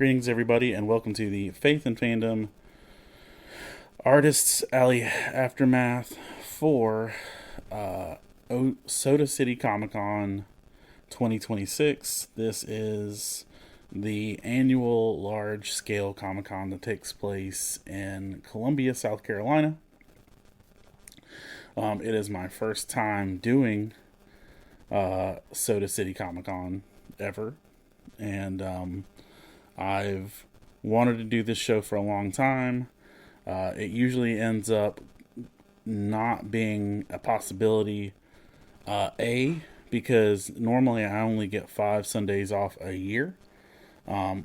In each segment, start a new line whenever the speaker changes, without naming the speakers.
Greetings, everybody, and welcome to the Faith and Fandom Artists Alley Aftermath for Soda City Comic Con 2026. This is the annual large-scale Comic Con that takes place in Columbia, South Carolina. It is my first time doing Soda City Comic Con ever, and I've wanted to do this show for a long time. It usually ends up not being a possibility, because normally I only get 5 Sundays off a year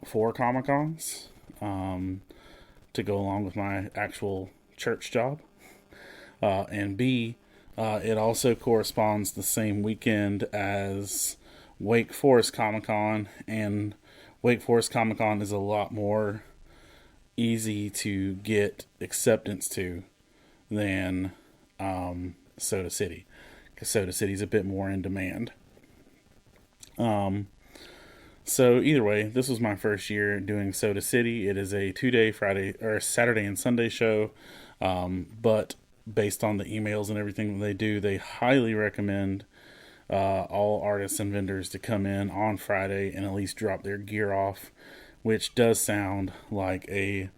for Comic Cons to go along with my actual church job. And B, it also corresponds the same weekend as Wake Forest Comic Con, and Wake Forest Comic Con is a lot more easy to get acceptance to than Soda City, because Soda City is a bit more in demand. So either way, this was my first year doing Soda City. It is a 2-day Friday or Saturday and Sunday show, but based on the emails and everything that they do, they highly recommend all artists and vendors to come in on Friday and at least drop their gear off, which does sound like a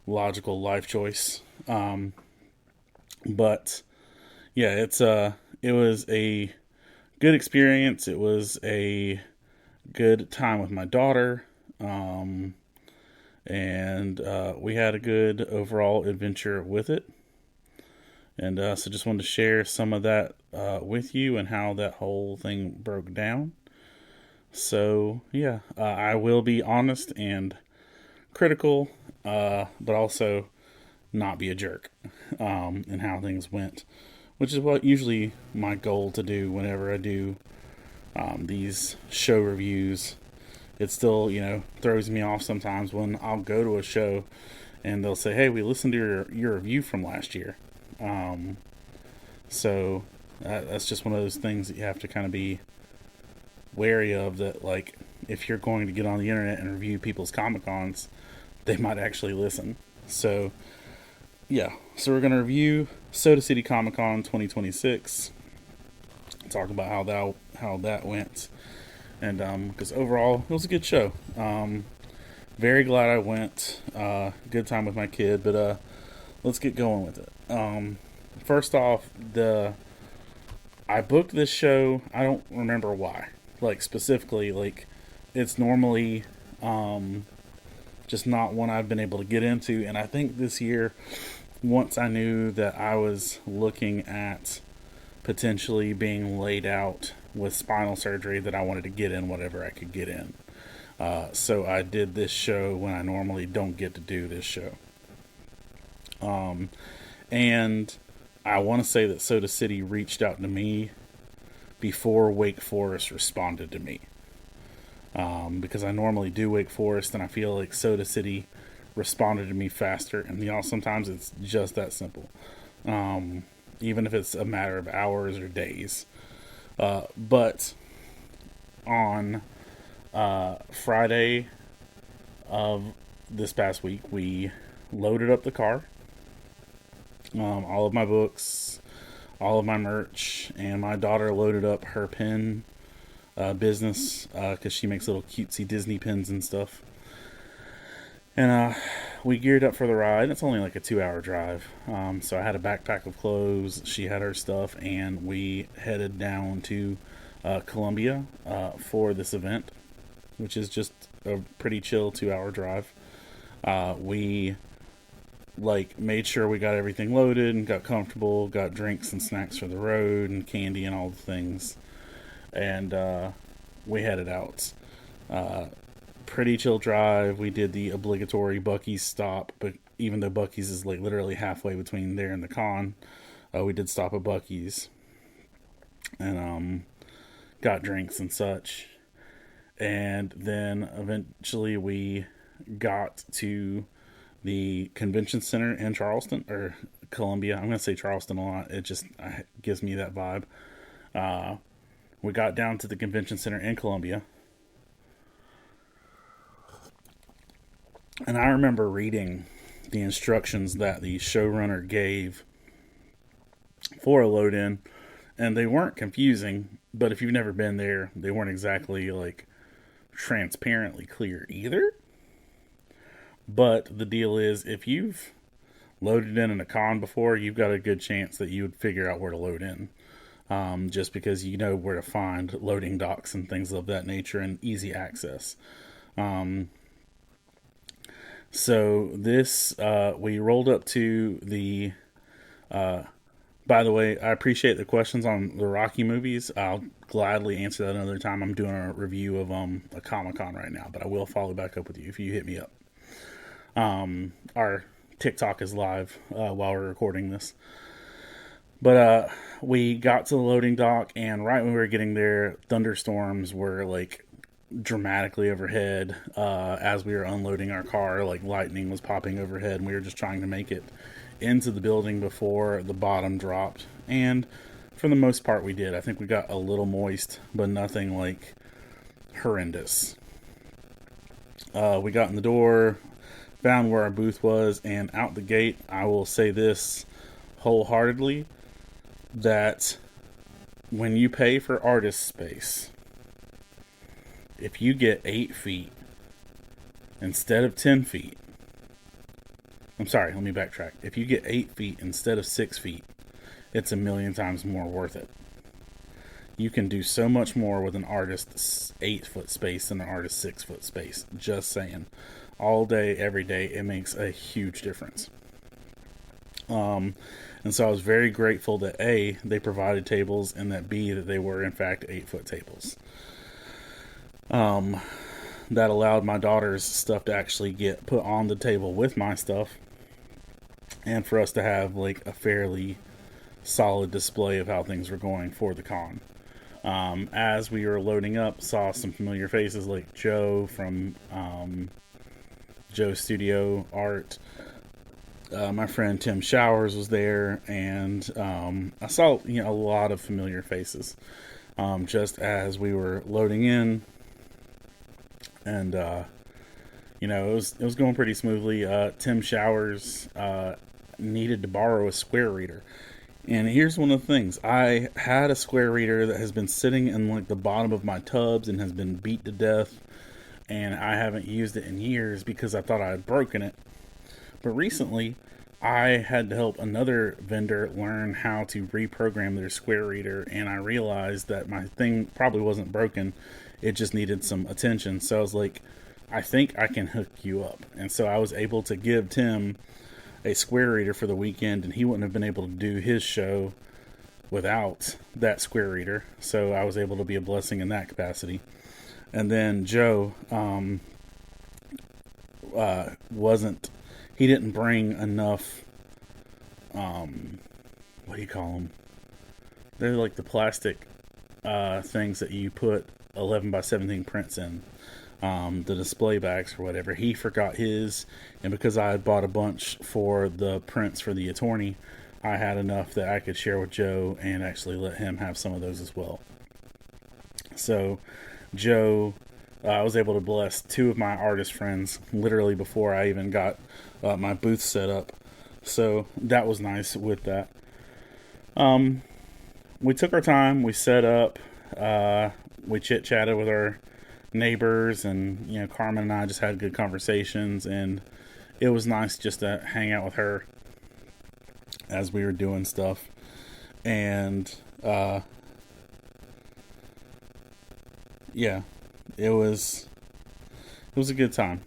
logical life choice. But yeah, it was a good experience. It was a good time with my daughter, and we had a good overall adventure with it. And so just wanted to share some of that with you and how that whole thing broke down. So, yeah, I will be honest and critical, but also not be a jerk in how things went, which is what usually my goal to do whenever I do these show reviews. It still, throws me off sometimes when I'll go to a show and they'll say, hey, we listened to your review from last year. So that's just one of those things that you have to kind of be wary of, that like if you're going to get on the internet and review people's Comic Cons, they might actually listen. So yeah, so we're going to review Soda City Comic Con 2026, talk about how that went, and because overall it was a good show. Very glad I went. Good time with my kid, but let's get going with it. First off, I booked this show. I don't remember why. Like specifically, like it's normally just not one I've been able to get into. And I think this year, once I knew that I was looking at potentially being laid out with spinal surgery, that I wanted to get in whatever I could get in. So I did this show when I normally don't get to do this show. And I want to say that Soda City reached out to me before Wake Forest responded to me. Because I normally do Wake Forest, and I feel like Soda City responded to me faster. And, sometimes it's just that simple. Even if it's a matter of hours or days. But on Friday of this past week, we loaded up the car. All of my books, all of my merch, and my daughter loaded up her pen business, because she makes little cutesy Disney pins and stuff. And we geared up for the ride. It's only like a 2-hour drive. So I had a backpack of clothes, she had her stuff, and we headed down to Columbia for this event, which is just a pretty chill 2-hour drive. We made sure we got everything loaded and got comfortable, got drinks and snacks for the road and candy and all the things, and we headed out. Pretty chill drive. We did the obligatory Buc-ee's stop, but even though Buc-ee's is like literally halfway between there and the con, we did stop at Buc-ee's and got drinks and such, and then eventually we got to the convention center in Charleston, or Columbia. I'm going to say Charleston a lot. It just gives me that vibe. We got down to the convention center in Columbia. And I remember reading the instructions that the showrunner gave for a load in, and they weren't confusing, but if you've never been there, they weren't exactly like transparently clear either. But the deal is, if you've loaded in a con before, you've got a good chance that you would figure out where to load in. Just because you know where to find loading docks and things of that nature and easy access. Um, so this, we rolled up to the. By the way, I appreciate the questions on the Rocky movies. I'll gladly answer that another time. I'm doing a review of a Comic Con right now, but I will follow back up with you if you hit me up. Our TikTok is live while we're recording this. But we got to the loading dock, and right when we were getting there, thunderstorms were like dramatically overhead as we were unloading our car. Like lightning was popping overhead, and we were just trying to make it into the building before the bottom dropped. And for the most part, we did. I think we got a little moist, but nothing like horrendous. We got in the door, found where our booth was, and out the gate, I will say this wholeheartedly, that when you pay for artist space, if you get 8 feet instead of 10 feet, I'm sorry, let me backtrack. If you get 8 feet instead of 6 feet, it's a million times more worth it. You can do so much more with an artist's 8-foot space than an artist's 6-foot space. Just saying. All day, every day, it makes a huge difference. And so I was very grateful that A, they provided tables, and that B, that they were in fact 8-foot tables. That allowed my daughter's stuff to actually get put on the table with my stuff, and for us to have like a fairly solid display of how things were going for the con. As we were loading up, saw some familiar faces like Joe from Joe Studio Art. My friend Tim Showers was there, and I saw a lot of familiar faces just as we were loading in, and it was going pretty smoothly. Tim Showers needed to borrow a square reader, and here's one of the things: I had a square reader that has been sitting in like the bottom of my tubs and has been beat to death, and I haven't used it in years because I thought I had broken it. But recently, I had to help another vendor learn how to reprogram their square reader, and I realized that my thing probably wasn't broken. It just needed some attention. So I was like, I think I can hook you up. And so I was able to give Tim a square reader for the weekend, and he wouldn't have been able to do his show without that square reader. So I was able to be a blessing in that capacity. And then Joe he didn't bring enough, what do you call them? They're like the plastic things that you put 11 by 17 prints in, the display bags or whatever. He forgot his, and because I had bought a bunch for the prints for the attorney, I had enough that I could share with Joe and actually let him have some of those as well. So Joe, I was able to bless 2 of my artist friends literally before I even got my booth set up. So that was nice with that. We took our time. We set up. We chit-chatted with our neighbors, and Carmen and I just had good conversations, and it was nice just to hang out with her as we were doing stuff. And yeah, it was a good time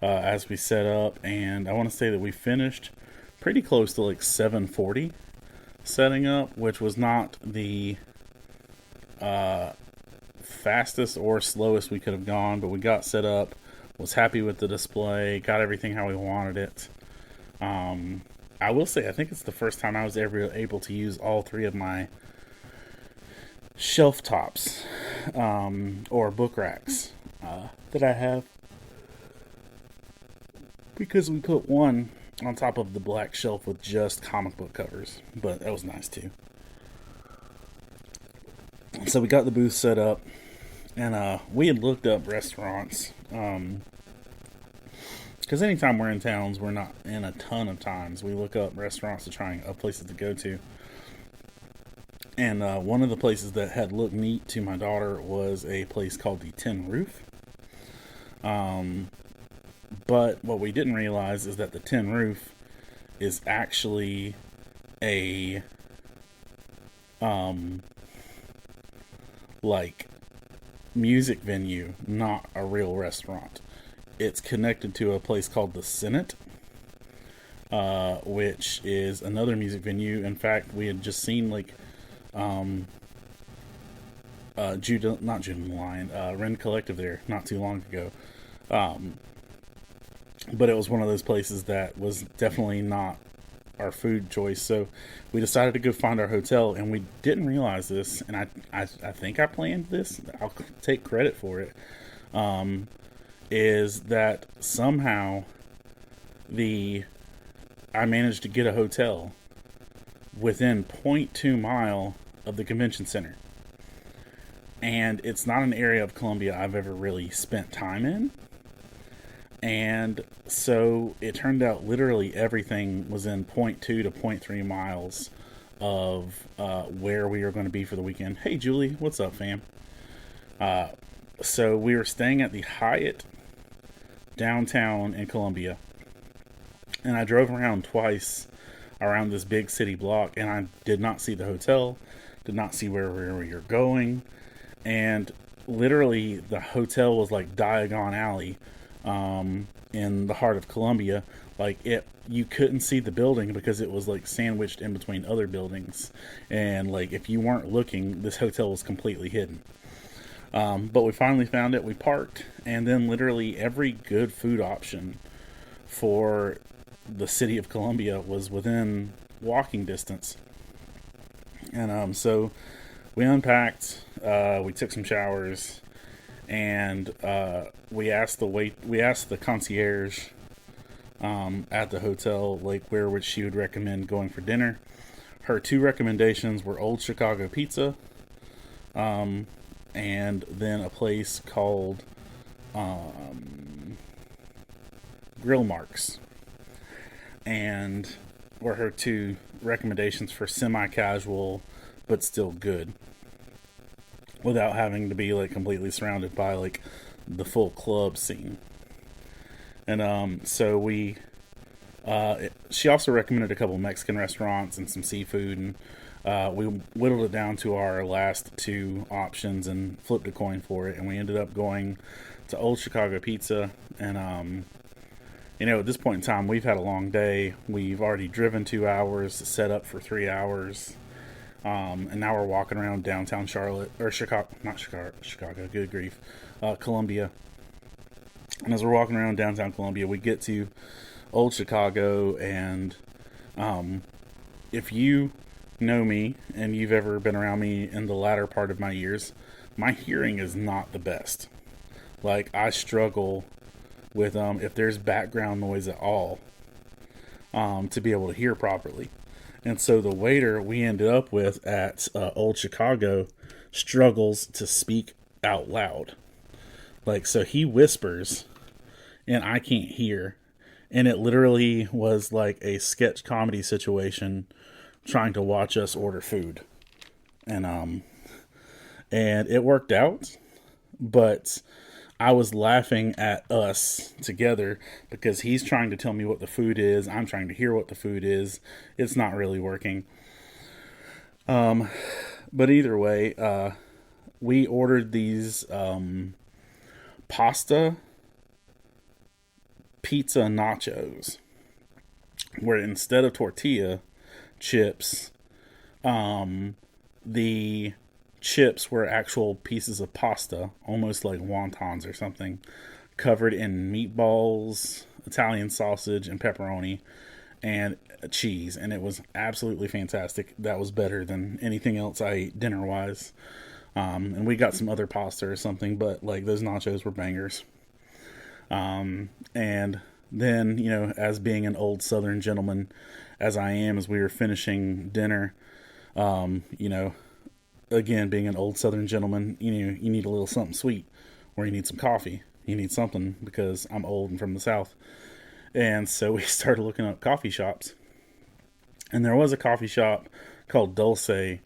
as we set up, and I want to say that we finished pretty close to like 7:40 setting up, which was not the fastest or slowest we could have gone, but we got set up, was happy with the display, got everything how we wanted it. I will say, I think it's the first time I was ever able to use all 3 of my shelf tops or book racks that I have, because we put one on top of the black shelf with just comic book covers, but that was nice too. So we got the booth set up, and we had looked up restaurants, because because anytime we're in towns, we're not in a ton of times. We look up restaurants to try and places to go to. And one of the places that had looked neat to my daughter was a place called the Tin Roof. But what we didn't realize is that the Tin Roof is actually a like music venue, not a real restaurant. It's connected to a place called the Senate, which is another music venue. In fact, we had just seen like not Judah and the Lion, Ren Collective there not too long ago. But it was one of those places that was definitely not our food choice. So we decided to go find our hotel, and we didn't realize this. And I think I planned this. I'll take credit for it. Is that somehow I managed to get a hotel within 0.2 mile of the convention center. And it's not an area of Columbia I've ever really spent time in. And so it turned out literally everything was in 0.2 to 0.3 miles of where we were going to be for the weekend. Hey, Julie, what's up, fam? So we were staying at the Hyatt downtown in Columbia. And I drove around twice around this big city block, and I did not see the hotel, did not see where we were going. And literally the hotel was like Diagon Alley in the heart of Columbia. Like you couldn't see the building because it was like sandwiched in between other buildings. And like if you weren't looking, this hotel was completely hidden. But we finally found it. We parked, and then literally every good food option for the city of Columbia was within walking distance. And so we unpacked, we took some showers, and we asked the concierge at the hotel like where she would recommend going for dinner. Her two recommendations were Old Chicago Pizza, and then a place called Grill Marks, and were her two recommendations for semi-casual but still good, without having to be like completely surrounded by like the full club scene. And so she also recommended a couple Mexican restaurants and some seafood, and we whittled it down to our last two options and flipped a coin for it, and we ended up going to Old Chicago Pizza. And at this point in time, we've had a long day. We've already driven 2 hours, set up for 3 hours. And now we're walking around downtown Charlotte, or Chicago, good grief, Columbia. And as we're walking around downtown Columbia, we get to Old Chicago, and if you know me and you've ever been around me in the latter part of my years, my hearing is not the best. Like, I struggle with if there's background noise at all to be able to hear properly. And so the waiter we ended up with at Old Chicago struggles to speak out loud. Like, so he whispers and I can't hear. And it literally was like a sketch comedy situation trying to watch us order food. And it worked out, but I was laughing at us together because he's trying to tell me what the food is. I'm trying to hear what the food is. It's not really working. But either way, we ordered these pasta pizza nachos, where instead of tortilla chips, the chips were actual pieces of pasta, almost like wontons or something, covered in meatballs, Italian sausage, and pepperoni, and cheese. And it was absolutely fantastic. That was better than anything else I ate dinner-wise. And we got some other pasta or something, but like those nachos were bangers. And then, as being an old Southern gentleman, as I am, as we were finishing dinner, again, being an old Southern gentleman, you need a little something sweet, or you need some coffee. You need something because I'm old and from the South. And so we started looking up coffee shops. And there was a coffee shop called Dulce,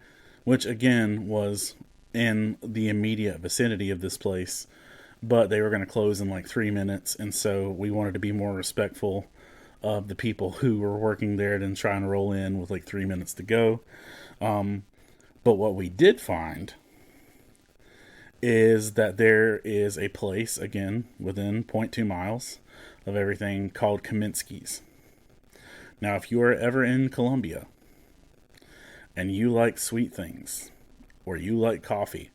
which again was in the immediate vicinity of this place, but they were going to close in like 3 minutes. And so we wanted to be more respectful of the people who were working there and try and roll in with like 3 minutes to go. But what we did find is that there is a place, again, within zero point 0.2 miles of everything called Kaminsky's. Now, if you are ever in Columbia and you like sweet things or you like coffee,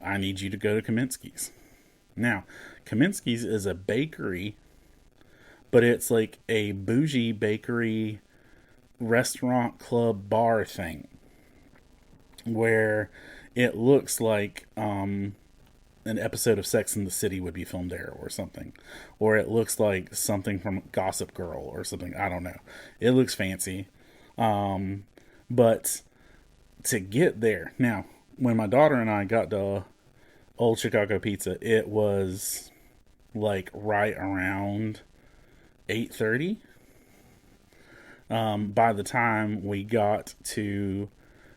I need you to go to Kaminsky's. Now, Kaminsky's is a bakery, but it's like a bougie bakery restaurant club bar thing where it looks like an episode of Sex and the City would be filmed there or something. Or it looks like something from Gossip Girl or something. I don't know. It looks fancy. But to get there, now, when my daughter and I got to Old Chicago Pizza, it was like right around 8:30. By the time we got to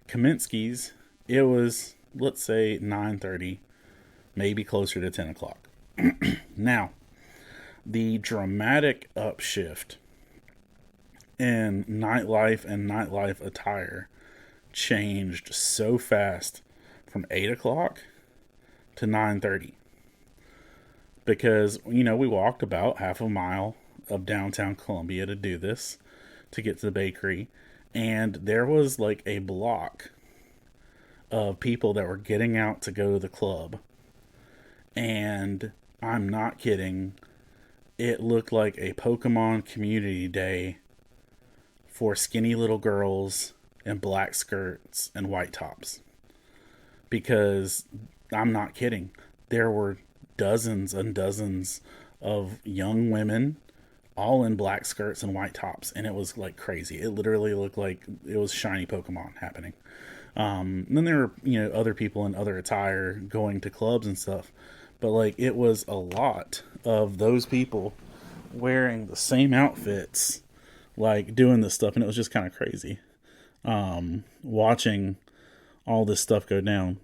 Kaminsky's, it was, let's say, 9:30, maybe closer to 10 o'clock. Now, the dramatic upshift in nightlife and nightlife attire changed so fast from 8 o'clock to 9:30. Because, we walked about half a mile of downtown Columbia to do this, to get to the bakery. And there was like a block of people that were getting out to go to the club. And I'm not kidding. It looked like a Pokemon community day for skinny little girls in black skirts and white tops. Because I'm not kidding. There were dozens and dozens of young women all in black skirts and white tops, and it was like crazy. It literally looked like it was shiny Pokemon happening. And then there were, other people in other attire going to clubs and stuff, but like it was a lot of those people wearing the same outfits, like doing this stuff, and it was just kind of crazy. Watching all this stuff go down.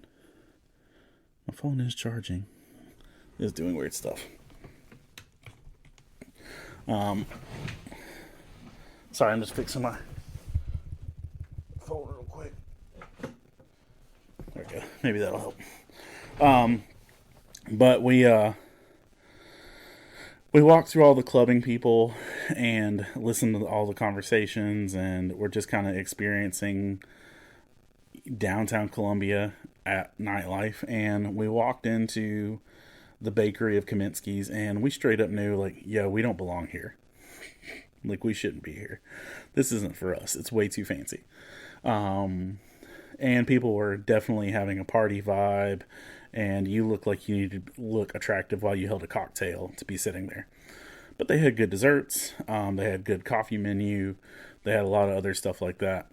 My phone is charging. It's doing weird stuff. Sorry, I'm just fixing my phone real quick. There we go. Maybe that'll help. But we walked through all the clubbing people and listened to all the conversations, and we're just kind of experiencing downtown Columbia at nightlife. And we walked into the bakery of Kaminsky's, and we straight up knew, like, yo, we don't belong here. Like, we shouldn't be here. This isn't for us. It's way too fancy. And people were definitely having a party vibe, and you looked like you needed to look attractive while you held a cocktail to be sitting there. But they had good desserts. They had good coffee menu. They had a lot of other stuff like that.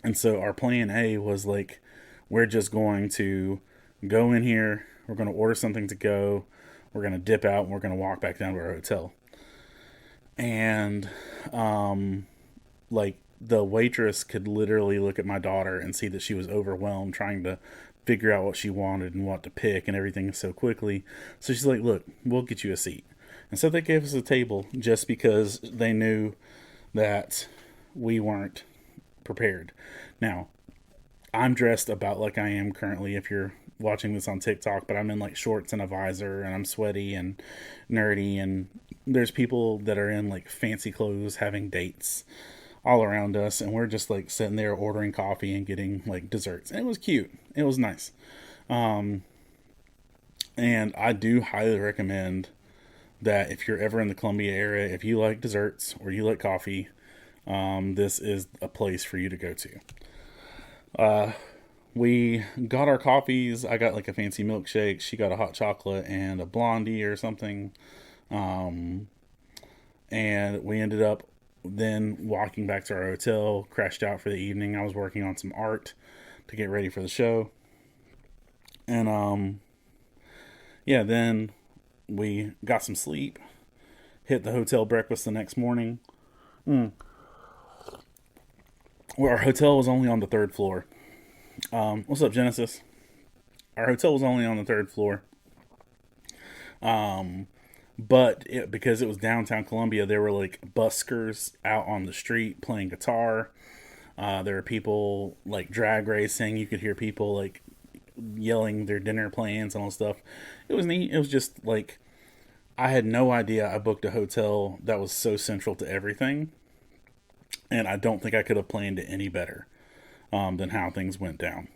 And so our plan A was like, we're just going to go in here. We're going to order something to go. We're going to dip out, and we're going to walk back down to our hotel. And, like, the waitress could literally look at my daughter and see that she was overwhelmed trying to figure out what she wanted and what to pick and everything so quickly. So she's like, look, we'll get you a seat. And so they gave us a table just because they knew that we weren't prepared. Now, I'm dressed about like I am currently if you're watching this on TikTok, but I'm in like shorts and a visor, and I'm sweaty and nerdy, and there's people that are in like fancy clothes having dates all around us, and we're just like sitting there ordering coffee and getting like desserts. And it was cute. It was nice. And I do highly recommend that if you're ever in the Columbia area, if you like desserts or you like coffee, this is a place for you to go to. We got our coffees. I got like a fancy milkshake. She got a hot chocolate and a blondie or something. And we ended up then walking back to our hotel, crashed out for the evening. I was working on some art to get ready for the show. And, then we got some sleep. hit the hotel breakfast the next morning. Mm. Well, our hotel was only on the third floor. What's up, Genesis? Our hotel was only on the third floor. Um, because it was downtown Columbia, there were like buskers out on the street playing guitar. There were people like drag racing. You could hear people like yelling their dinner plans and all stuff. It was neat. It was just like I had no idea I booked a hotel that was so central to everything, and I don't think I could have planned it any better than how things went down.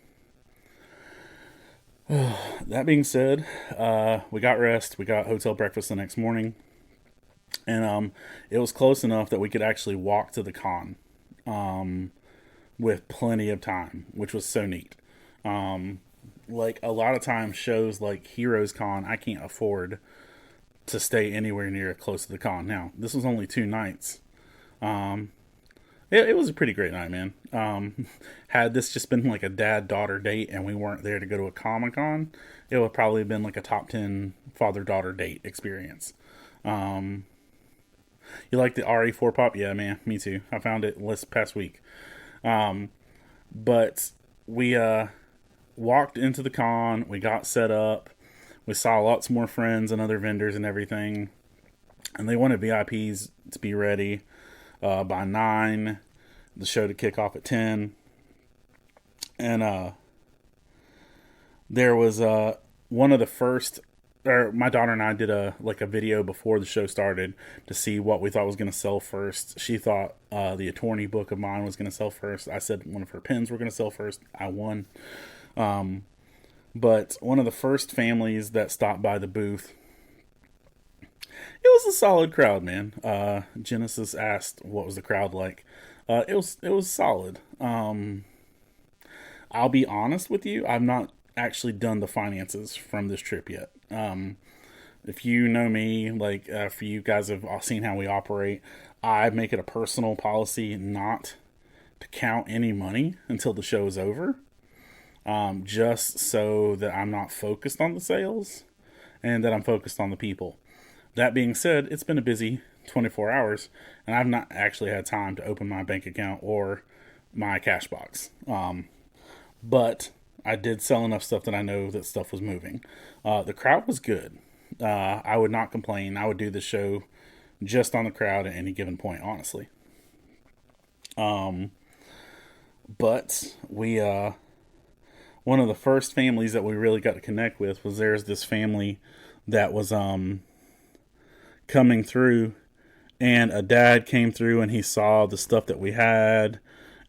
That being said, we got rest. We got hotel breakfast the next morning, and it was close enough that we could actually walk to the con with plenty of time, which was so neat. Like a lot of times, shows like Heroes Con, I can't afford to stay anywhere near close to the con. Now, this was only 2 nights. Um, it was a pretty great night, man. Had this just been like a dad-daughter date and we weren't there to go to a Comic-Con, it would probably have been like a top 10 father-daughter date experience. Um, you like the RE4 pop? Yeah, man, me too. I found it this past week. Um, but we walked into the con, we got set up, we saw lots more friends and other vendors and everything, and they wanted VIPs to be ready by 9, the show to kick off at 10. And there was one of the first, or my daughter and I did a video before the show started to see what we thought was going to sell first. She thought the attorney book of mine was going to sell first. I said one of her pens were going to sell first. I won. But one of the first families that stopped by the booth, it was a solid crowd, man. Genesis asked what was the crowd like. It was solid. I'll be honest with you, I've not actually done the finances from this trip yet. If you know me, like if you guys have seen how we operate, I make it a personal policy not to count any money until the show is over, just so that I'm not focused on the sales and that I'm focused on the people. That being said, it's been a busy 24 hours, and I've not actually had time to open my bank account or my cash box. But I did sell enough stuff that I know that stuff was moving. The crowd was good. I would not complain. I would do the show just on the crowd at any given point, honestly. Um, but we, one of the first families that we really got to connect with was there's this family that was coming through, and a dad came through and he saw the stuff that we had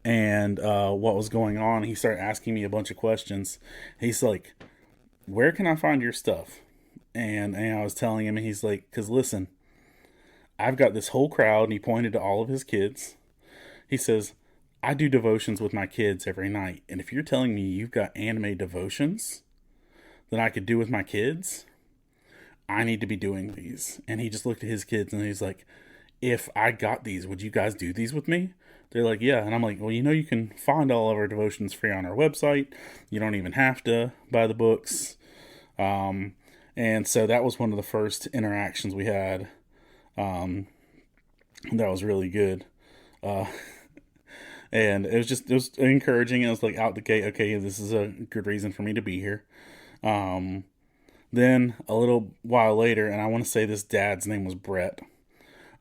and what was going on. He started asking me a bunch of questions. He's like, where can I find your stuff? And I was telling him, and he's like, because listen, I've got this whole crowd, and he pointed to all of his kids. He says, I do devotions with my kids every night, and if you're telling me you've got anime devotions that I could do with my kids, I need to be doing these. And he just looked at his kids and he's like, if I got these, would you guys do these with me? They're like, yeah. And I'm like, well, you can find all of our devotions free on our website. You don't even have to buy the books. And so that was one of the first interactions we had. That was really good. Uh, and it was encouraging. It was like out the gate, okay, this is a good reason for me to be here. Then a little while later, and I want to say this dad's name was Brett.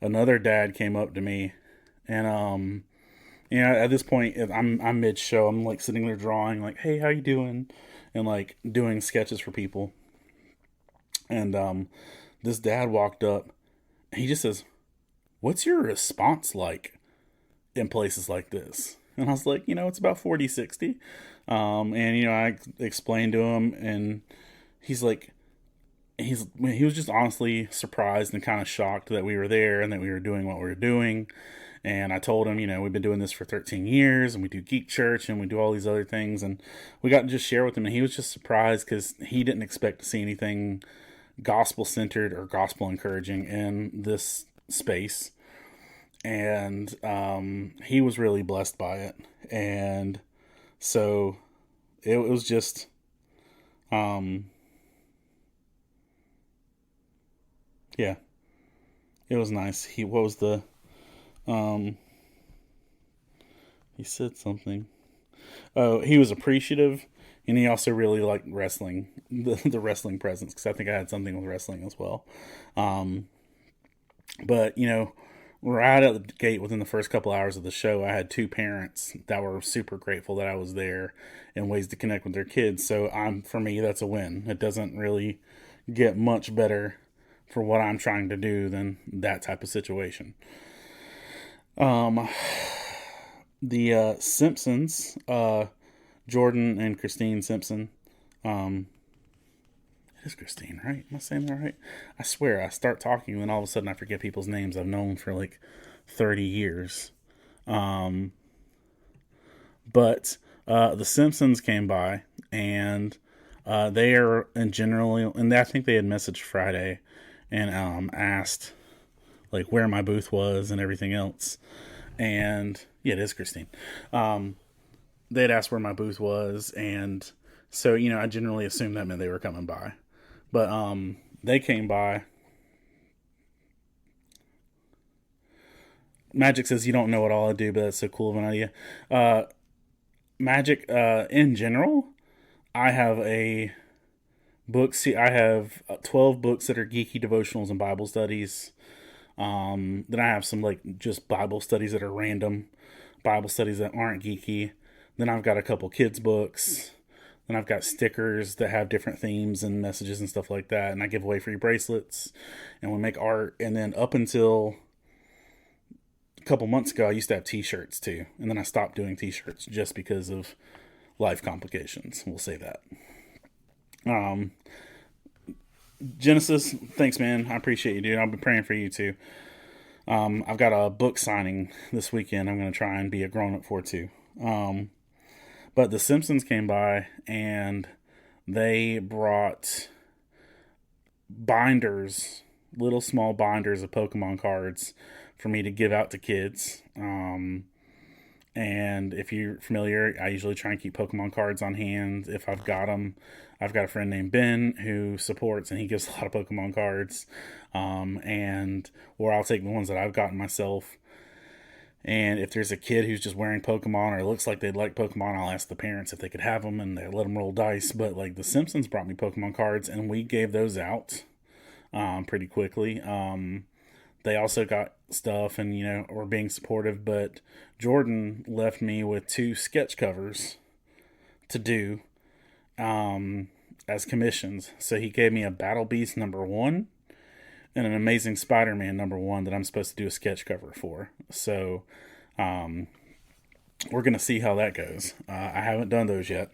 Another dad came up to me, and at this point I'm mid show. I'm like sitting there drawing, like, hey, how you doing, and like doing sketches for people. And this dad walked up, and he just says, "What's your response like in places like this?" And I was like, it's about 40, 60. And I explained to him, and he's like, he was just honestly surprised and kind of shocked that we were there and that we were doing what we were doing. And I told him, we've been doing this for 13 years, and we do Geek Church, and we do all these other things. And we got to just share with him, and he was just surprised because he didn't expect to see anything gospel-centered or gospel-encouraging in this space. And he was really blessed by it. And so it was just... yeah. It was nice. What was the, um, he said something. Oh, he was appreciative, and he also really liked wrestling, the wrestling presence, because I think I had something with wrestling as well. Um, but right out of the gate, within the first couple hours of the show, I had two parents that were super grateful that I was there, and ways to connect with their kids. So for me, that's a win. It doesn't really get much better for what I'm trying to do than that type of situation. Um, the Simpsons, Jordan and Christine Simpson. Um, it is Christine, right? Am I saying that right? I swear, I start talking and then all of a sudden I forget people's names I've known for like 30 years. Um, but the Simpsons came by, and they are in generally, and I think they had messaged Friday and asked like where my booth was and everything else. And yeah, it is Christine. They'd asked where my booth was, and so I generally assumed that meant they were coming by, but they came by. Magic says you don't know what all I do, but that's so cool of an idea. Uh, Magic, in general, I have a book. See, I have 12 books that are geeky devotionals and Bible studies. Then I have some like just Bible studies that are random, Bible studies that aren't geeky. Then I've got a couple kids books. Then I've got stickers that have different themes and messages and stuff like that. And I give away free bracelets, and we make art. And then up until a couple months ago, I used to have T-shirts too. And then I stopped doing T-shirts just because of life complications. We'll say that. Um, Genesis, thanks, man. I appreciate you, dude. I'll be praying for you too. I've got a book signing this weekend. I'm going to try and be a grown up for too. But the Simpsons came by, and they brought binders, little small binders of Pokemon cards for me to give out to kids. And if you're familiar, I usually try and keep Pokemon cards on hand if I've got them. I've got a friend named Ben who supports, and he gives a lot of Pokemon cards. And or I'll take the ones that I've gotten myself. And if there's a kid who's just wearing Pokemon or looks like they'd like Pokemon, I'll ask the parents if they could have them, and they let them roll dice. But like the Simpsons brought me Pokemon cards, and we gave those out pretty quickly. They also got stuff, and were being supportive. But Jordan left me with two sketch covers to do as commissions. So he gave me a Battle Beast #1 and an Amazing Spider-Man #1 that I'm supposed to do a sketch cover for. So we're gonna see how that goes. I haven't done those yet.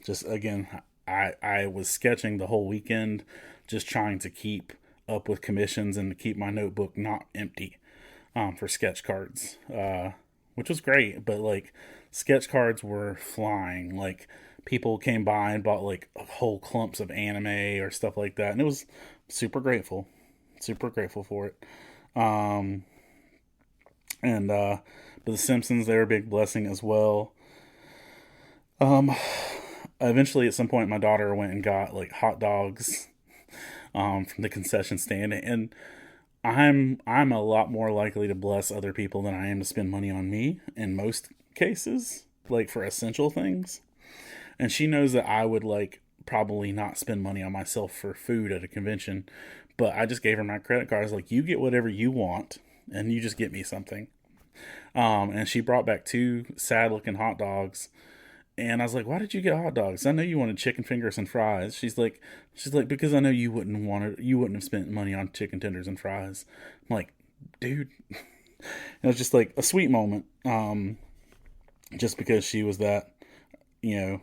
Just again, I was sketching the whole weekend, just trying to keep up with commissions and to keep my notebook not empty for sketch cards, which was great. But like sketch cards were flying. Like people came by and bought like whole clumps of anime or stuff like that, and it was super grateful for it. Um, and but the Simpsons, they were a big blessing as well. Um, Eventually, at some point, my daughter went and got like hot dogs from the concession stand, and I'm a lot more likely to bless other people than I am to spend money on me in most cases, like for essential things. And she knows that I would like probably not spend money on myself for food at a convention, but I just gave her my credit card. I was like, you get whatever you want, and you just get me something. And she brought back two sad looking hot dogs. And I was like, "Why did you get hot dogs? I know you wanted chicken fingers and fries." She's like, because I know you wouldn't want it. You wouldn't have spent money on chicken tenders and fries. I'm like, dude, it was just like a sweet moment. Just because she was that, you know,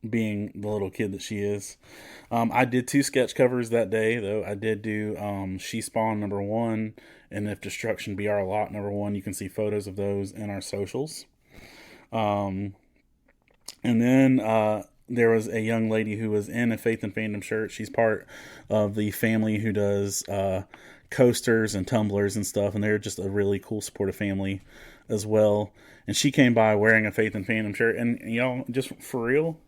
being the little kid that she is. I did two sketch covers that day, though. I did do She Spawn #1 and If Destruction Be Our Lot #1. You can see photos of those in our socials. And then there was a young lady who was in a Faith and Fandom shirt. She's part of the family who does coasters and tumblers and stuff, and they're just a really cool supportive family as well. And she came by wearing a Faith and Fandom shirt, and just for real,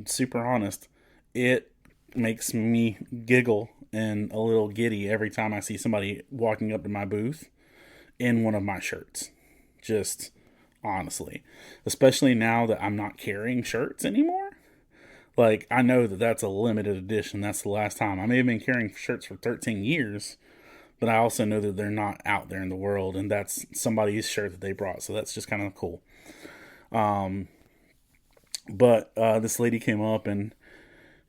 super honest, it makes me giggle and a little giddy every time I see somebody walking up to my booth in one of my shirts. Just honestly, especially now that I'm not carrying shirts anymore. Like, I know that that's a limited edition. That's the last time. I may have been carrying shirts for 13 years, but I also know that they're not out there in the world, and that's somebody's shirt that they brought. So that's just kind of cool. But this lady came up, and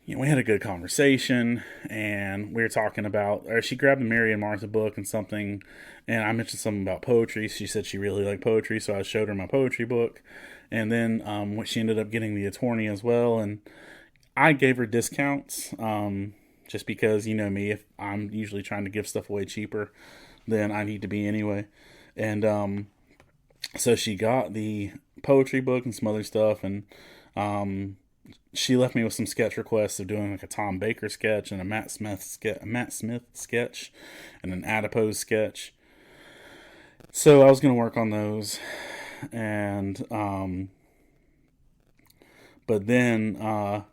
we had a good conversation, and we were talking about, or she grabbed the Mary and Martha book and something, and I mentioned something about poetry. She said she really liked poetry, so I showed her my poetry book, and then she ended up getting the attorney as well, and I gave her discounts, just because, me, if I'm usually trying to give stuff away cheaper than I need to be anyway, and so she got the poetry book and some other stuff, and she left me with some sketch requests of doing like a Tom Baker sketch and a Matt Smith sketch and an adipose sketch. So I was going to work on those, and but then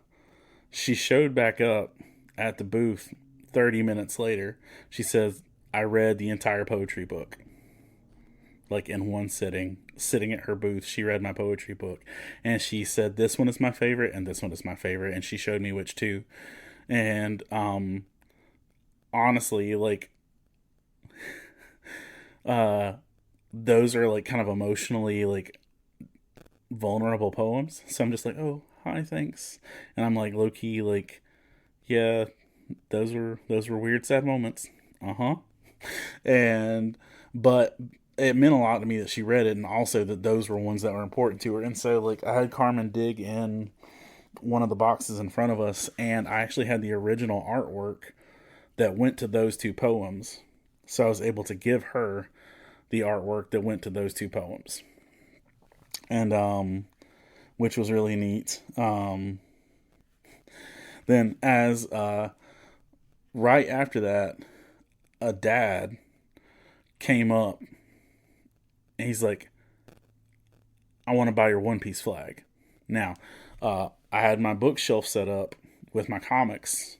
she showed back up at the booth 30 minutes later. She says, I read the entire poetry book, like in one sitting at her booth. She read my poetry book, and she said, this one is my favorite and this one is my favorite, and she showed me which two. And honestly, like, those are like kind of emotionally like vulnerable poems, so I'm just like, oh, hi, thanks. And I'm like, low-key, like, yeah, those were weird, sad moments. And but it meant a lot to me that she read it, and also that those were ones that were important to her. And so, like, I had Carmen dig in one of the boxes in front of us, and I actually had the original artwork that went to those two poems. So I was able to give her the artwork that went to those two poems, and which was really neat. Then, as right after that, a dad came up, and he's like, I want to buy your One Piece flag. Now, I had my bookshelf set up with my comics,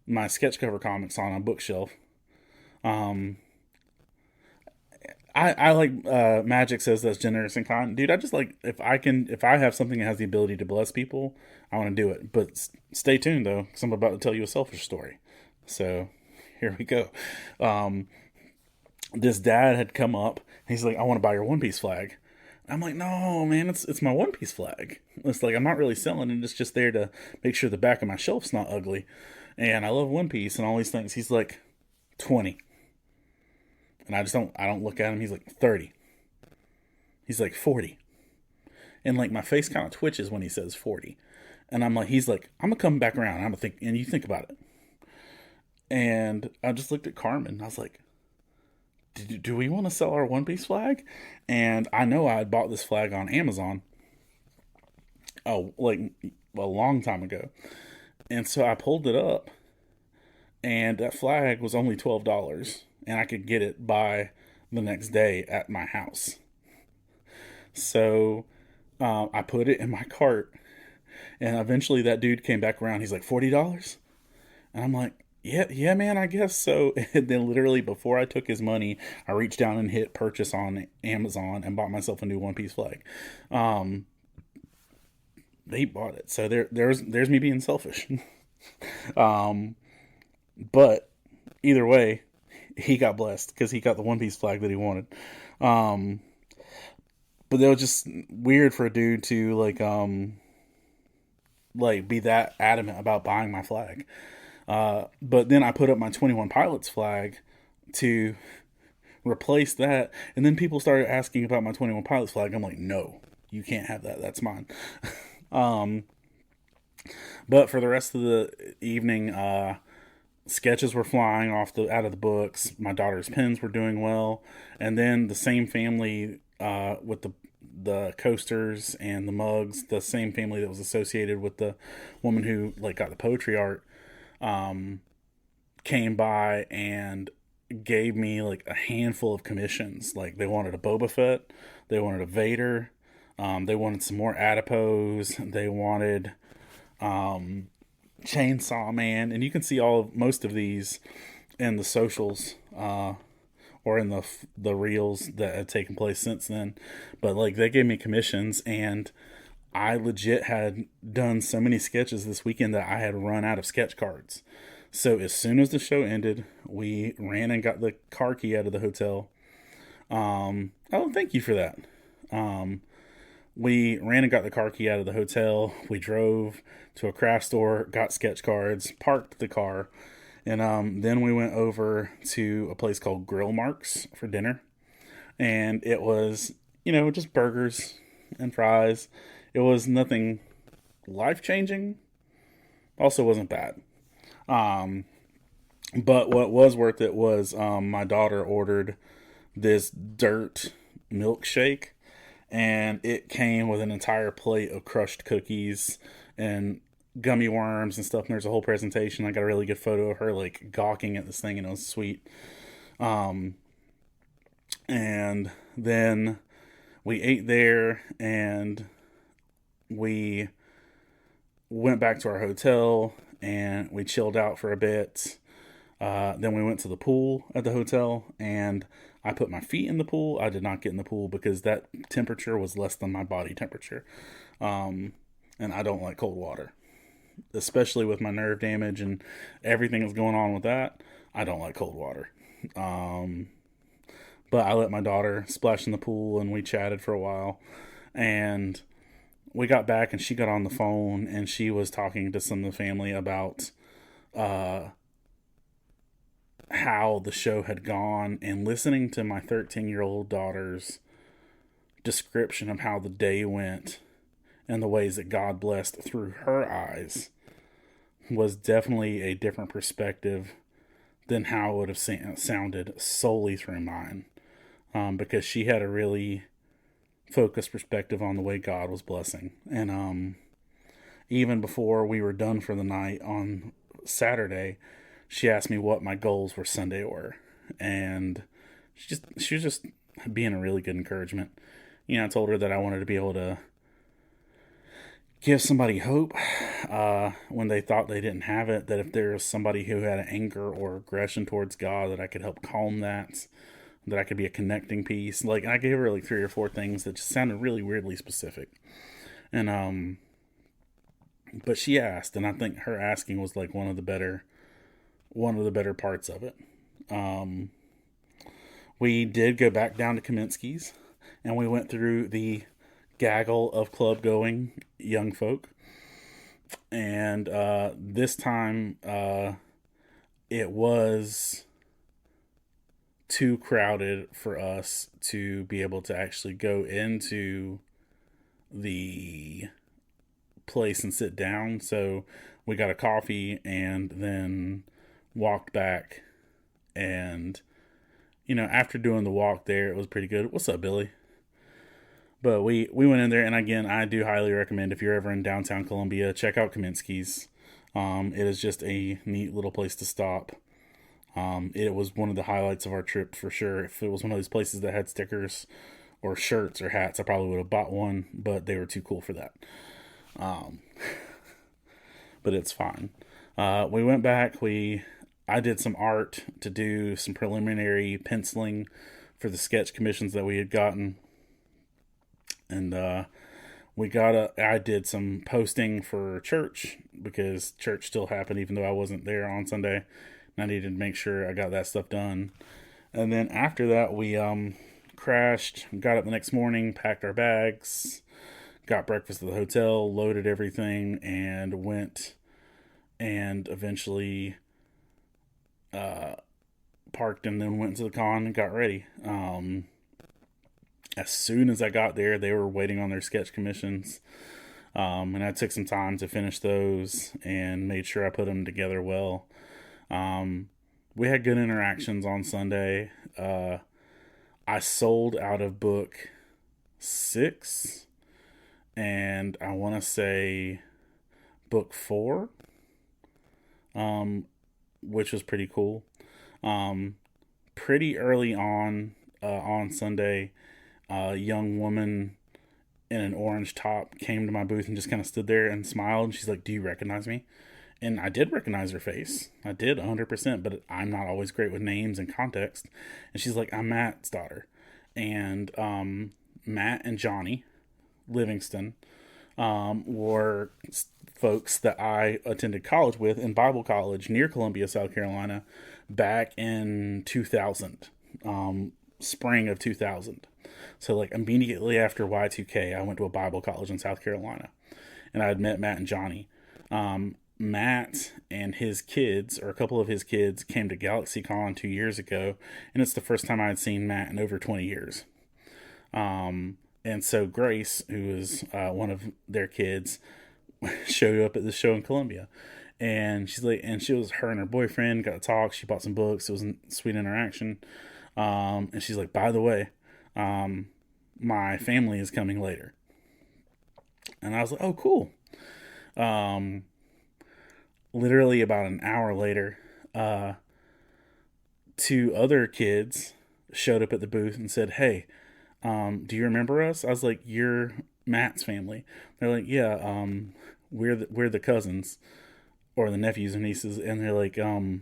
my sketch cover comics on a bookshelf. I like, Magic says that's generous and kind. Dude, I just like, if I have something that has the ability to bless people, I want to do it. But stay tuned, though, because I'm about to tell you a selfish story. So, here we go. This dad had come up, and he's like, I want to buy your One Piece flag. I'm like, no, man, it's my One Piece flag. It's like, I'm not really selling it. It's just there to make sure the back of my shelf's not ugly. And I love One Piece and all these things. He's like, 20. And I don't look at him. He's like, 30. He's like, 40. And like, my face kind of twitches when he says 40. And I'm like, he's like, I'm going to come back around. I'm going to think, and you think about it. And I just looked at Carmen. I was like, do we want to sell our One Piece flag? And I know I had bought this flag on Amazon. Oh, like a long time ago. And so I pulled it up, and that flag was only $12, and I could get it by the next day at my house. So I put it in my cart, and eventually that dude came back around. He's like, $40? And I'm like, yeah, man, I guess so. And then literally before I took his money, I reached down and hit purchase on Amazon and bought myself a new One Piece flag. They bought it, so there's me being selfish. But either way, he got blessed because he got the One Piece flag that he wanted. But it was just weird for a dude to like be that adamant about buying my flag. But then I put up my 21 Pilots flag to replace that, and then people started asking about my 21 Pilots flag. I'm like, no, you can't have that. That's mine. But for the rest of the evening, sketches were flying out of the books. My daughter's pens were doing well, and then the same family with the coasters and the mugs, the same family that was associated with the woman who like got the poetry art, came by and gave me like a handful of commissions. Like, they wanted a Boba Fett, they wanted a Vader, they wanted some more adipose, they wanted Chainsaw Man, and you can see most of these in the socials, or in the reels that had taken place since then. But like, they gave me commissions, and I legit had done so many sketches this weekend that I had run out of sketch cards. So as soon as the show ended, we ran and got the car key out of the hotel. Oh, thank you for that. We ran and got the car key out of the hotel. We drove to a craft store, got sketch cards, parked the car, and then we went over to a place called Grill Marks for dinner. And it was, just burgers and fries. It was nothing life changing. Also, wasn't bad. But what was worth it was, my daughter ordered this dirt milkshake, and it came with an entire plate of crushed cookies and gummy worms and stuff. And there's a whole presentation. I got a really good photo of her like gawking at this thing, and it was sweet. And then we ate there, and we went back to our hotel, and we chilled out for a bit. Then we went to the pool at the hotel, and I put my feet in the pool. I did not get in the pool because that temperature was less than my body temperature. And I don't like cold water, especially with my nerve damage and everything that's going on with that. I don't like cold water. But I let my daughter splash in the pool, and we chatted for a while. And we got back, and she got on the phone, and she was talking to some of the family about how the show had gone, and listening to my 13-year-old daughter's description of how the day went and the ways that God blessed through her eyes was definitely a different perspective than how it would have sounded solely through mine. Because she had a really focused perspective on the way God was blessing. And even before we were done for the night on Saturday, she asked me what my goals for Sunday were. And she was just being a really good encouragement. I told her that I wanted to be able to give somebody hope when they thought they didn't have it, that if there was somebody who had anger or aggression towards God, that I could help calm that I could be a connecting piece. Like, I gave her like 3 or 4 things that just sounded really weirdly specific. And but she asked, and I think her asking was like one of the better parts of it. We did go back down to Kaminsky's, and we went through the gaggle of club going young folk. And this time it was too crowded for us to be able to actually go into the place and sit down. So we got a coffee and then walked back. And, after doing the walk there, it was pretty good. What's up, Billy? But we went in there, and again, I do highly recommend, if you're ever in downtown Columbia, check out Kaminsky's. It is just a neat little place to stop. It was one of the highlights of our trip for sure. If it was one of those places that had stickers or shirts or hats, I probably would have bought one, but they were too cool for that. But it's fine. We went back. I did some art to do some preliminary penciling for the sketch commissions that we had gotten. And I did some posting for church, because church still happened even though I wasn't there on Sunday. And I needed to make sure I got that stuff done. And then after that, we crashed, got up the next morning, packed our bags, got breakfast at the hotel, loaded everything, and went and eventually parked, and then went to the con and got ready. As soon as I got there, they were waiting on their sketch commissions. And I took some time to finish those and made sure I put them together well. We had good interactions on Sunday. I sold out of book 6, and I want to say book 4, which was pretty cool. Pretty early on Sunday, a young woman in an orange top came to my booth and just kind of stood there and smiled. And she's like, "Do you recognize me?" and I did recognize her face. I did 100%, but I'm not always great with names and context. And she's like, I'm Matt's daughter. And Matt and Johnny Livingston were folks that I attended college with in Bible college near Columbia, South Carolina, back in 2000, spring of 2000. So, like, immediately after Y2K, I went to a Bible college in South Carolina, and I had met Matt and Johnny. Matt and his kids, or a couple of his kids, came to GalaxyCon 2 years ago, and it's the first time I had seen Matt in over 20 years. And so Grace, who is one of their kids, showed up at the show in Columbia, and she's like, and she was her and her boyfriend got to talk. She bought some books. It was a sweet interaction. And she's like, by the way, my family is coming later. And I was like, oh, cool. Literally about an hour later, two other kids showed up at the booth and said, hey, do you remember us? I was like, you're Matt's family. They're like, yeah, we're the cousins or the nephews and nieces. And they're like, I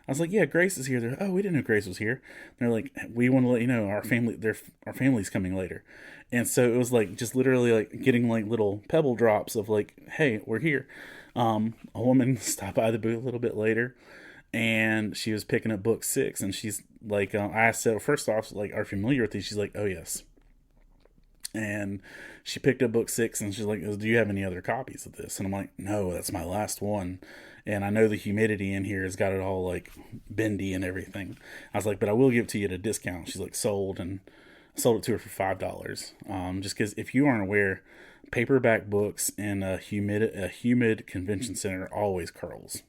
was like, yeah, Grace is here. They're like, oh, we didn't know Grace was here. And they're like, we want to let you know our family's coming later. And so it was like just literally like getting like little pebble drops of like, hey, we're here. A woman stopped by the booth a little bit later, and she was picking up book 6, and she's like, I asked her first off, like, are you familiar with these? She's like, oh yes. And she picked up book 6, and she's like, do you have any other copies of this? And I'm like, no, that's my last one. And I know the humidity in here has got it all like bendy and everything. I was like, but I will give it to you at a discount. She's like, sold, and I sold it to her for $5. Just because if you aren't aware, paperback books in a humid convention center always curls.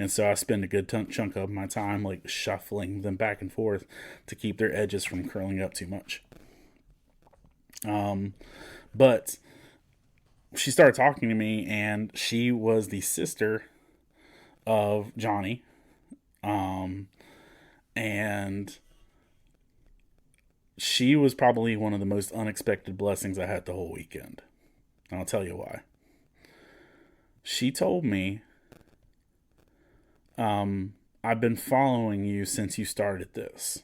And so I spend a good chunk of my time like shuffling them back and forth to keep their edges from curling up too much. But she started talking to me, and she was the sister of Johnny. And she was probably one of the most unexpected blessings I had the whole weekend. And I'll tell you why. She told me, I've been following you since you started this.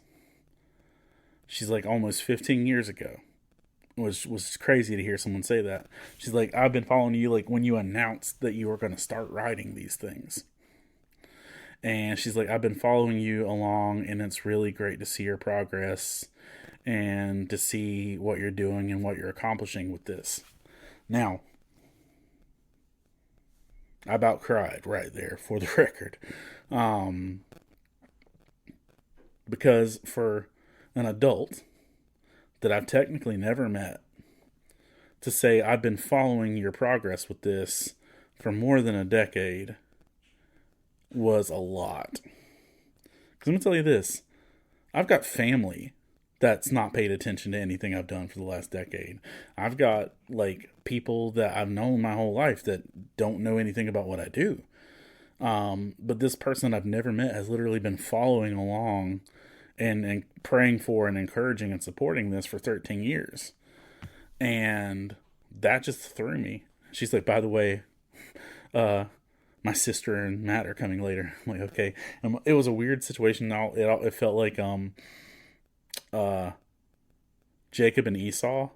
She's like, almost 15 years ago. Was crazy to hear someone say that. She's like, I've been following you like when you announced that you were going to start writing these things. And she's like, I've been following you along, and it's really great to see your progress and to see what you're doing and what you're accomplishing with this. Now, I about cried right there, for the record. Because for an adult that I've technically never met to say I've been following your progress with this for more than a decade was a lot. Because I'm going to tell you this, I've got family that's not paid attention to anything I've done for the last decade. I've got like people that I've known my whole life that don't know anything about what I do. But this person I've never met has literally been following along and praying for and encouraging and supporting this for 13 years. And that just threw me. She's like, by the way, my sister and Matt are coming later. I'm like, okay. It was a weird situation. Now it felt like Jacob and Esau,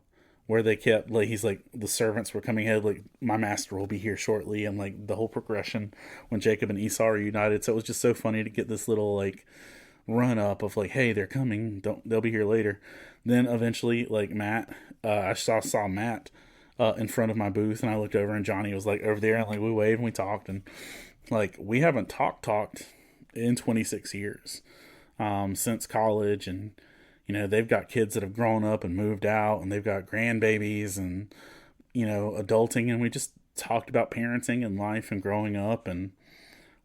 where they kept like, he's like, the servants were coming ahead, like, my master will be here shortly, and like the whole progression when Jacob and Esau are united. So it was just so funny to get this little like run up of like, hey, they're coming, they'll be here later. Then eventually, like, Matt, I saw Matt in front of my booth, and I looked over, and Johnny was like over there, and like we waved and we talked, and like we haven't talked in 26 years since college. And you know, they've got kids that have grown up and moved out, and they've got grandbabies and, you know, adulting, and we just talked about parenting and life and growing up, and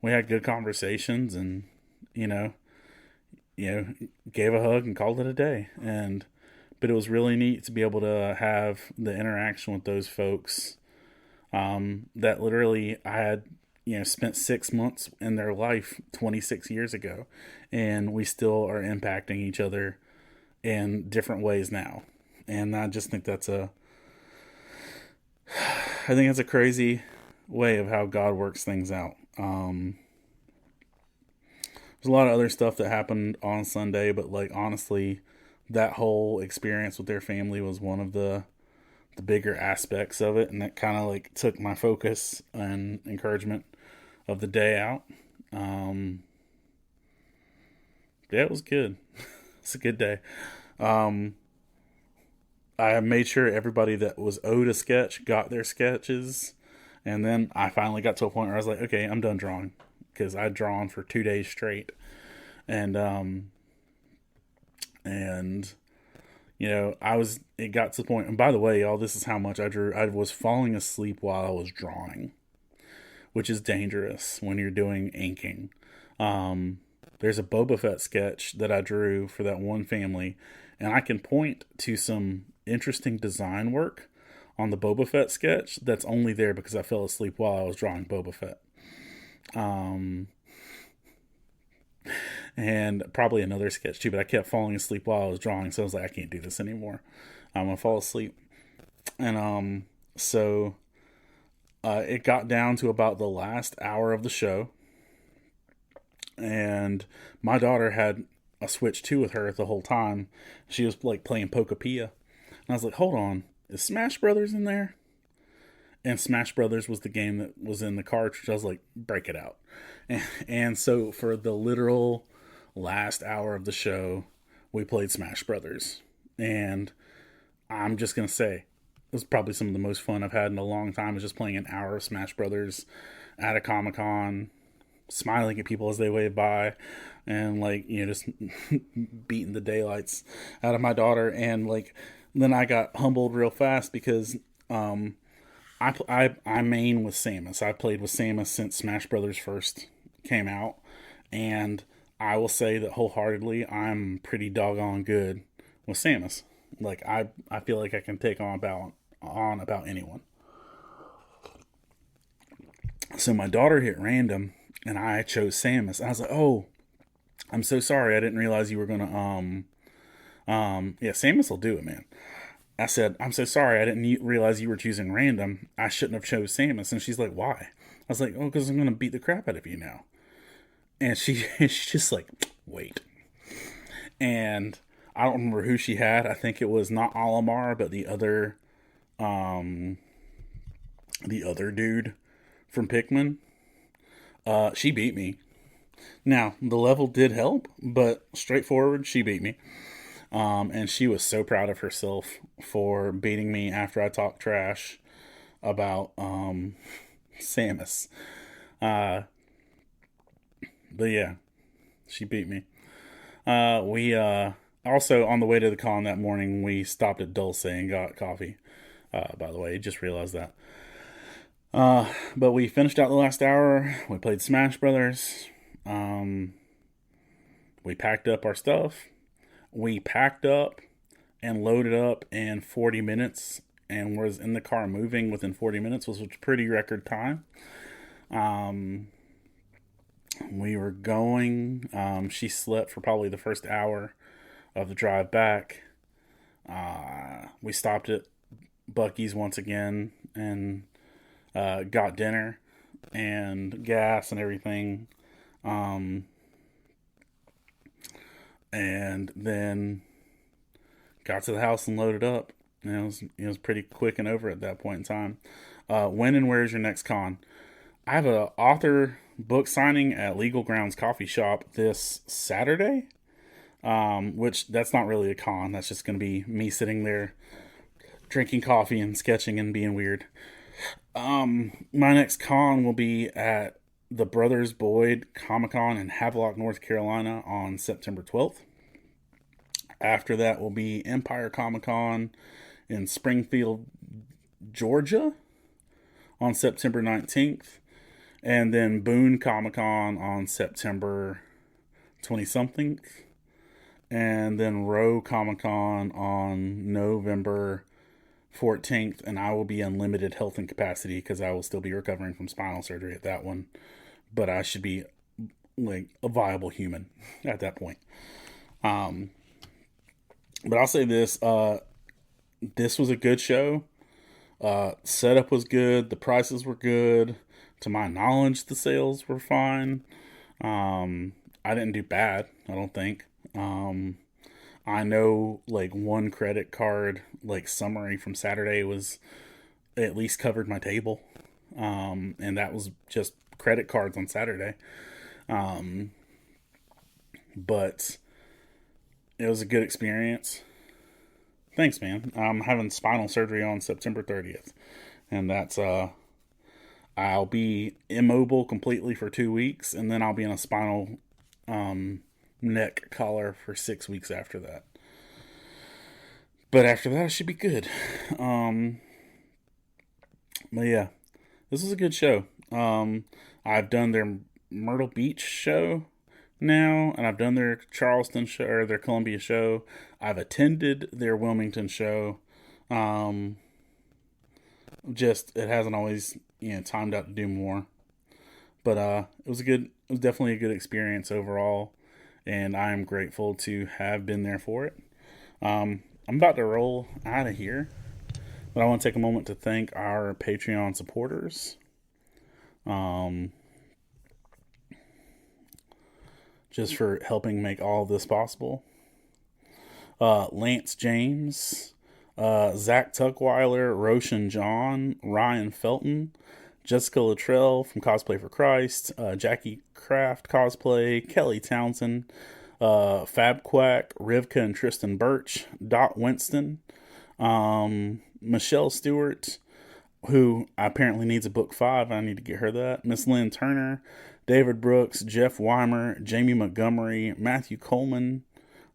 we had good conversations, and you know, gave a hug and called it a day. But it was really neat to be able to have the interaction with those folks that literally I had, spent 6 months in their life 26 years ago, and we still are impacting each other in different ways now. And I just think that's a crazy way of how God works things out. There's a lot of other stuff that happened on Sunday, but like honestly, that whole experience with their family was one of the bigger aspects of it, and that kind of like took my focus and encouragement of the day out. Um, yeah, it was good. It's a good day. Um, I made sure everybody that was owed a sketch got their sketches, and then I finally got to a point where I was like, okay, I'm done drawing because I'd drawn for 2 days straight, and and it got to the point, and by the way, y'all, this is how much I drew. I was falling asleep while I was drawing, which is dangerous when you're doing inking. Um, there's a Boba Fett sketch that I drew for that one family, and I can point to some interesting design work on the Boba Fett sketch that's only there because I fell asleep while I was drawing Boba Fett. Um, and probably another sketch too, but I kept falling asleep while I was drawing, so I was like, I can't do this anymore. I'm gonna fall asleep. And so it got down to about the last hour of the show, and my daughter had a Switch 2 with her the whole time. She was like playing Pokapia, and I was like, hold on, is Smash Brothers in there? And Smash Brothers was the game that was in the cartridge. I was like, break it out. And so for the literal last hour of the show, we played Smash Brothers. And I'm just going to say, it was probably some of the most fun I've had in a long time, is just playing an hour of Smash Brothers at a Comic-Con, smiling at people as they wave by, and just beating the daylights out of my daughter. And then I got humbled real fast because I main with Samus. I've played with Samus since Smash Brothers first came out, and I will say that wholeheartedly, I'm pretty doggone good with Samus. I feel like I can take on about anyone. So my daughter hit random, and I chose Samus. I was like, oh, I'm so sorry. I didn't realize you were gonna yeah, Samus will do it, man. I said, I'm so sorry. I didn't realize you were choosing random. I shouldn't have chose Samus. And she's like, why? I was like, oh, because I'm going to beat the crap out of you now. And she's just like, wait. And I don't remember who she had. I think it was not Olimar, but the other dude from Pikmin. She beat me. Now, the level did help, but straightforward, she beat me. And she was so proud of herself for beating me after I talked trash about Samus. But yeah, she beat me. We also, on the way to the con that morning, we stopped at Dulce and got coffee. By the way, just realized that. But we finished out the last hour. We played Smash Brothers. We packed up our stuff. We packed up and loaded up in 40 minutes and was in the car moving within 40 minutes, which was a pretty record time. We were going. She slept for probably the first hour of the drive back. We stopped at Buc-ee's once again and got dinner and gas and everything. And then got to the house and loaded up. And it was pretty quick and over at that point in time. When and where is your next con? I have an author book signing at Legal Grounds Coffee Shop this Saturday. Which that's not really a con. That's just going to be me sitting there drinking coffee and sketching and being weird. My next con will be at the Brothers Boyd Comic-Con in Havelock, North Carolina on September 12th. After that will be Empire Comic-Con in Springfield, Georgia on September 19th. And then Boone Comic-Con on September 20-something. And then Row Comic-Con on November 14th. And I will be in limited health and capacity because I will still be recovering from spinal surgery at that one. But I should be like a viable human at that point. But I'll say this. This was a good show. Setup was good. The prices were good. To my knowledge, the sales were fine. I didn't do bad, I don't think. I know like one credit card like summary from Saturday was at least covered my table. And that was just credit cards on Saturday. But it was a good experience. Thanks, man. I'm having spinal surgery on September 30th. And I'll be immobile completely for 2 weeks, and then I'll be in a spinal neck collar for 6 weeks after that. But after that, I should be good. But yeah, this was a good show. I've done their Myrtle Beach show now, and I've done their Charleston show, or their Columbia show. I've attended their Wilmington show. Just it hasn't always timed out to do more, but it was definitely a good experience overall, and I am grateful to have been there for it. I'm about to roll out of here, but I want to take a moment to thank our Patreon supporters. Just for helping make all of this possible. Lance James, Zach Tuckweiler, Roshan John, Ryan Felton, Jessica Luttrell from Cosplay for Christ, Jackie Craft Cosplay, Kelly Townsend, Fab Quack, Rivka and Tristan Birch, Dot Winston, Michelle Stewart, who apparently needs a book 5. I need to get her that. Miss Lynn Turner, David Brooks, Jeff Weimer, Jamie Montgomery, Matthew Coleman,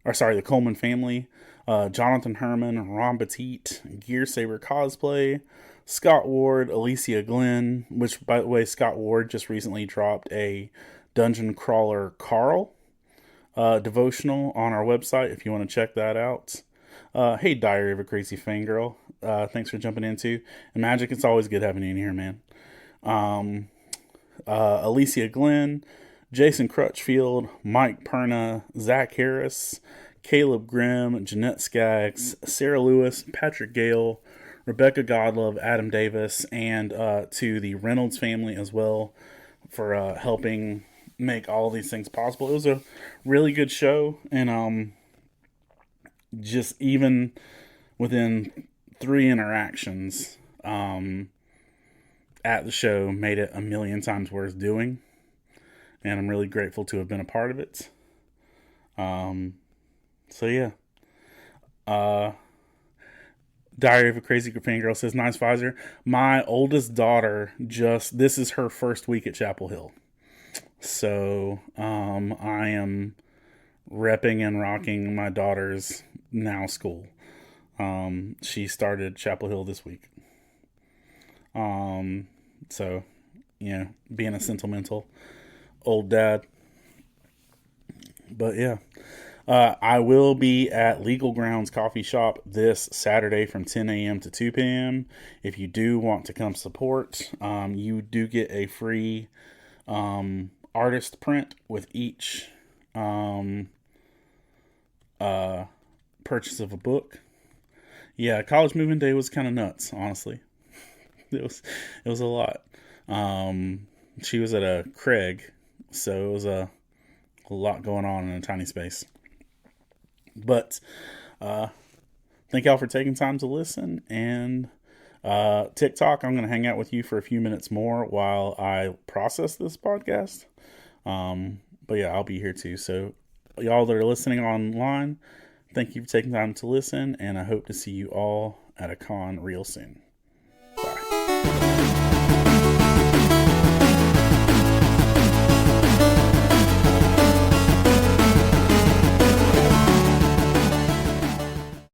the Coleman family, Jonathan Herman, Ron Petit, Gear Saber Cosplay, Scott Ward, Alicia Glenn, which, by the way, Scott Ward just recently dropped a Dungeon Crawler Carl devotional on our website if you want to check that out. Hey, Diary of a Crazy Fangirl. Thanks for jumping into. And Magic, it's always good having you in here, man. Alicia Glenn, Jason Crutchfield, Mike Perna, Zach Harris, Caleb Grimm, Jeanette Skaggs, Sarah Lewis, Patrick Gale, Rebecca Godlove, Adam Davis, and to the Reynolds family as well for helping make all these things possible. It was a really good show, and just even within 3 interactions at the show made it a million times worth doing, and I'm really grateful to have been a part of it. So yeah. Diary of a Crazy Fangirl says, nice visor. My oldest daughter this is her first week at Chapel Hill. So, I am repping and rocking my daughter's now school. She started Chapel Hill this week. So, being a sentimental old dad. But yeah. I will be at Legal Grounds Coffee Shop this Saturday from 10 a.m. to 2 p.m. If you do want to come support, you do get a free artist print with each purchase of a book. Yeah, college moving day was kind of nuts, honestly. It was a lot. She was at a Craig, so it was a lot going on in a tiny space. But thank y'all for taking time to listen. And TikTok, I'm going to hang out with you for a few minutes more while I process this podcast. But yeah, I'll be here too. So y'all that are listening online, thank you for taking time to listen. And I hope to see you all at a con real soon. Bye.